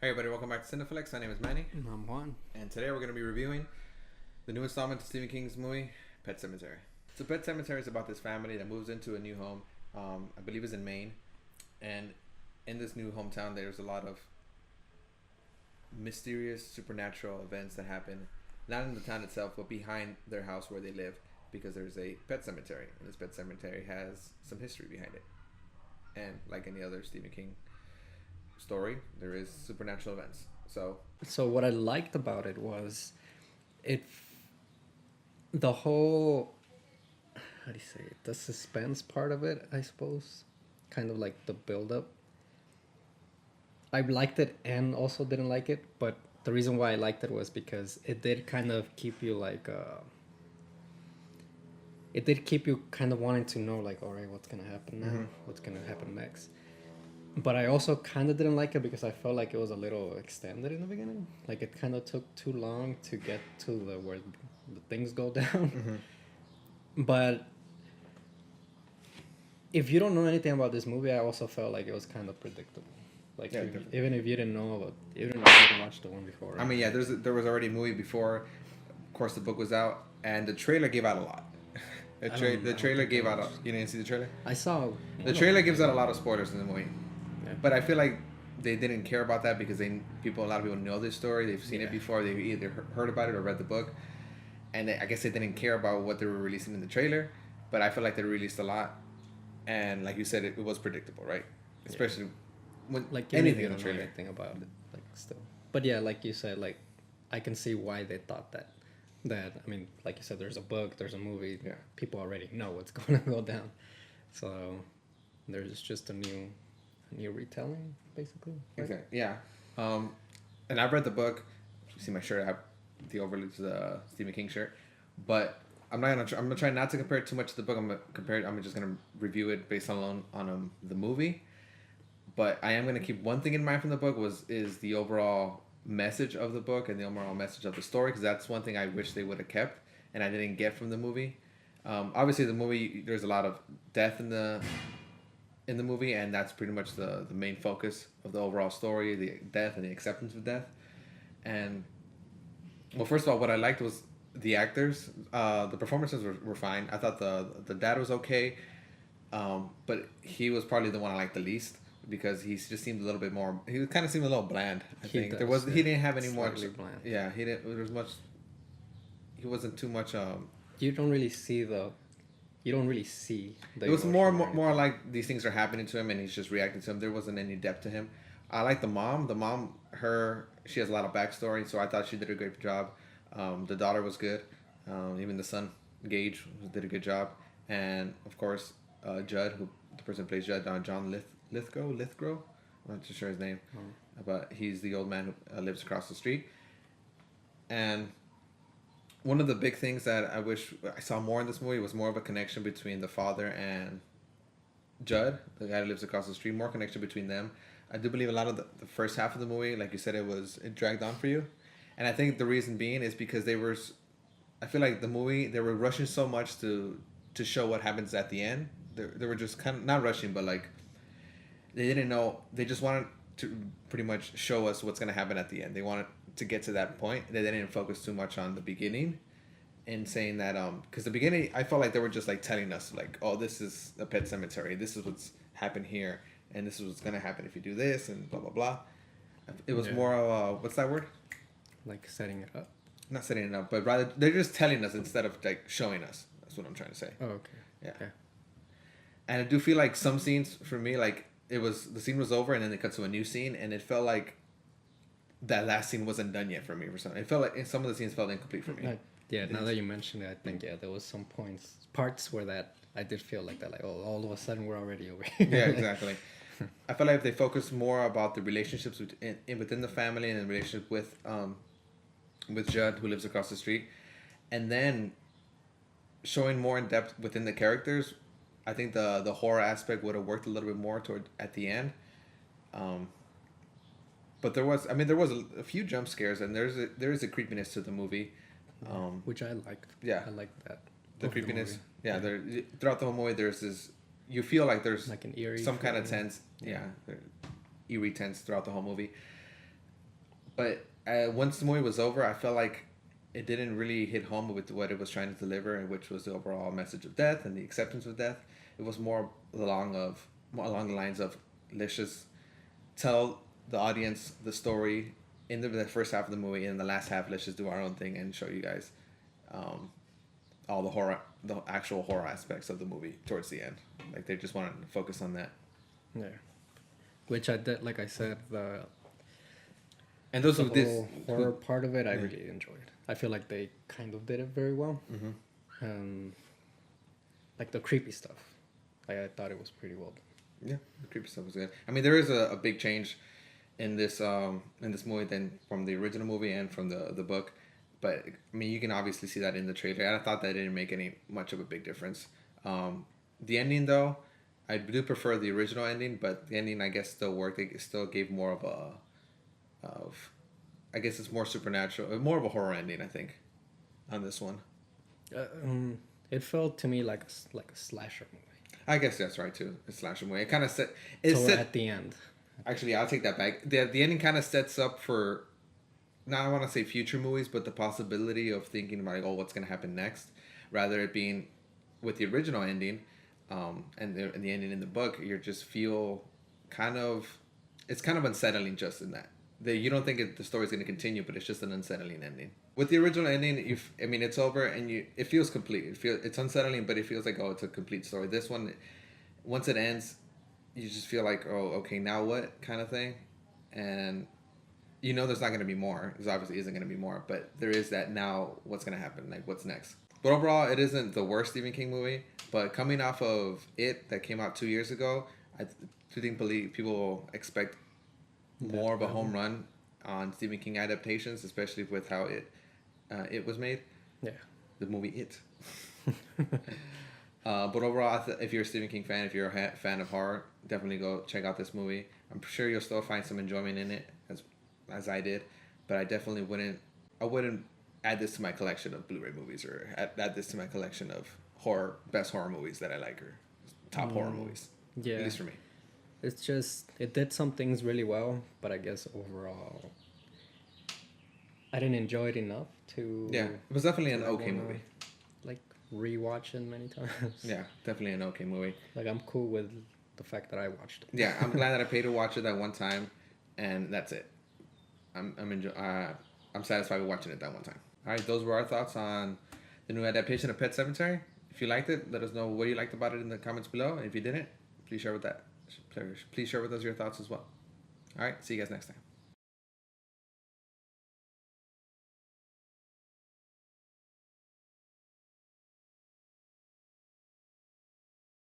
Hey everybody, welcome back to Cineflix. My name is Manny, I'm Juan. and today we're going to be reviewing the new installment to Stephen King's movie, Pet Sematary. So Pet Sematary is about this family that moves into a new home, I believe it's in Maine, and in this new hometown there's a lot of mysterious supernatural events that happen, not in the town itself, but behind their house where they live, because there's a pet cemetery, and this pet cemetery has some history behind it. And like any other Stephen King story, there is supernatural events. So what I liked about it was it the whole, how do you say it, the suspense part of it, I suppose, kind of like the build up. I liked it and also didn't like it, but the reason why I liked it was because it did kind of keep you it did keep you kind of wanting to know, like, all right, what's gonna happen now? What's gonna happen next? But I also kind of didn't like it because I felt like it was a little extended in the beginning. Like it kind of took too long to get to the where the things go down. But if you don't know anything about this movie, I also felt like it was kind of predictable. Like Yeah, even if you didn't know about, even if you didn't watch the one before. I mean, yeah, there was already a movie before. Of course, the book was out, and the trailer gave out a lot. The trailer gave out. You didn't see the trailer? I saw. The trailer gives out a lot of spoilers in the movie, Yeah. but I feel like they didn't care about that because a lot of people know this story. They've seen it before. They've either heard about it or read the book, and I guess they didn't care about what they were releasing in the trailer. But I feel like they released a lot, and like you said, it was predictable, right? Especially when Like anything in in the trailer. anything about it, like still. But yeah, like you said, like I can see why they thought that. That I mean, like you said, there's a book, there's a movie. Yeah. People already know what's going to go down, so there's just a new retelling, basically. Right? Exactly. Yeah. And I've read the book. You see my shirt. I have the overlay to the Stephen King shirt, but I'm not gonna. I'm gonna try not to compare it too much to the book. I'm gonna compare it. I'm just gonna review it based on the movie. But I am gonna keep one thing in mind from the book is the overall message of the book and the overall message of the story, because that's one thing I wish they would have kept and I didn't get from the movie. Obviously, the movie, there's a lot of death in the movie, and that's pretty much the main focus of the overall story, the death and the acceptance of death. And well, first of all, what I liked was the actors. The performances were fine. I thought the dad was okay, but he was probably the one I liked the least because he just seemed a little bit more. He kind of seemed a little bland. He didn't have any more. Bland. Yeah, he didn't. There was much. He wasn't too much. You don't really see the. You don't really see. It was more like these things are happening to him and he's just reacting to them. There wasn't any depth to him. I like the mom. The mom, she has a lot of backstory, so I thought she did a great job. The daughter was good. Even the son, Gage, did a good job. And of course, Judd, the person who plays Judd, John Lithgow. I'm not too sure his name, but he's the old man who lives across the street. And one of the big things that I wish I saw more in this movie was more of a connection between the father and Judd, the guy who lives across the street. More connection between them. I do believe a lot of the first half of the movie, like you said, it dragged on for you, and I think the reason being is because I feel like the movie, they were rushing so much to show what happens at the end. They were just kind of not rushing, but like they didn't know. They just wanted to pretty much show us what's gonna happen at the end. They wanted to get to that point. They didn't focus too much on the beginning, and saying that because the beginning I felt like they were just like telling us like, oh, this is a pet cemetery. This is what's happened here, and this is what's gonna happen if you do this, and blah blah blah. It was more of what's that word? Like setting it up. Not setting it up, but rather they're just telling us instead of like showing us. That's what I'm trying to say. Oh, okay. Yeah. Okay. And I do feel like some scenes for me, like the scene was over and then they cut to a new scene, and it felt like that last scene wasn't done yet for me. For some, it felt like some of the scenes felt incomplete for me. Yeah. Now that you mentioned it, I think there was some parts where that I did feel like that, like, oh, all of a sudden we're already over here. Yeah, exactly. I felt like if they focused more about the relationships within the family and the relationship with Judd, who lives across the street, and then showing more in depth within the characters, I think the horror aspect would have worked a little bit more toward at the end. But there was a few jump scares, and there is a creepiness to the movie, which I liked. Yeah, I liked that. The creepiness. Yeah, there throughout the whole movie, there's this. You feel like there's like an eerie, some kind of tense. Yeah, eerie tense throughout the whole movie. But once the movie was over, I felt like it didn't really hit home with what it was trying to deliver, which was the overall message of death and the acceptance of death. It was more along the lines of, let's just tell the audience the story in the first half of the movie, and in the last half, let's just do our own thing and show you guys um, all the actual horror aspects of the movie towards the end. Like they just wanted to focus on that. Yeah. Which I did, like I said, And those the who this whole horror part of it, I really enjoyed. I feel like they kind of did it very well. Like the creepy stuff, I thought it was pretty well done. yeah, the creepy stuff was good. I mean, there is a big change in this movie than from the original movie and from the book. But I mean, you can obviously see that in the trailer. And I thought that didn't make any much of a big difference. The ending, though, I do prefer the original ending, but the ending, I guess, still worked. It still gave more of I guess it's more supernatural, more of a horror ending, I think, on this one. It felt to me like like a slasher movie. I guess that's right too. A slasher movie. It kind of At the end. Actually, I'll take that back. The ending kind of sets up for, not I want to say future movies, but the possibility of thinking about, like, oh, what's going to happen next, rather it being with the original ending, and the ending in the book, you just feel kind of, it's kind of unsettling just in that. You don't think the story's going to continue, but it's just an unsettling ending. With the original ending, I mean, it's over and it feels complete. It's unsettling, but it feels like, oh, it's a complete story. This one, once it ends, you just feel like, oh, okay, now what, kind of thing, and you know there's not going to be more. There obviously isn't going to be more, but there is that now. What's going to happen? Like, what's next? But overall, it isn't the worst Stephen King movie. But coming off of It, that came out 2 years ago, I do think people expect more of a home run on Stephen King adaptations, especially with how it was made. Yeah. The movie It. But overall, if you're a Stephen King fan, if you're a fan of horror, definitely go check out this movie. I'm sure you'll still find some enjoyment in it, as I did, but I definitely wouldn't. I wouldn't add this to my collection of Blu-ray movies, or add this to my collection of best horror movies that I like, or top horror movies. Yeah. At least for me. It's just, it did some things really well, but I guess overall, I didn't enjoy it enough to. Yeah, it was definitely an okay movie. Like rewatch it many times. Yeah, definitely an okay movie. Like I'm cool with the fact that I watched it. Yeah, I'm glad that I paid to watch it that one time, and that's it. I'm satisfied with watching it that one time. All right, those were our thoughts on the new adaptation of Pet Sematary. If you liked it, let us know what you liked about it in the comments below. And if you didn't, please share with us your thoughts as well. All right, see you guys next time.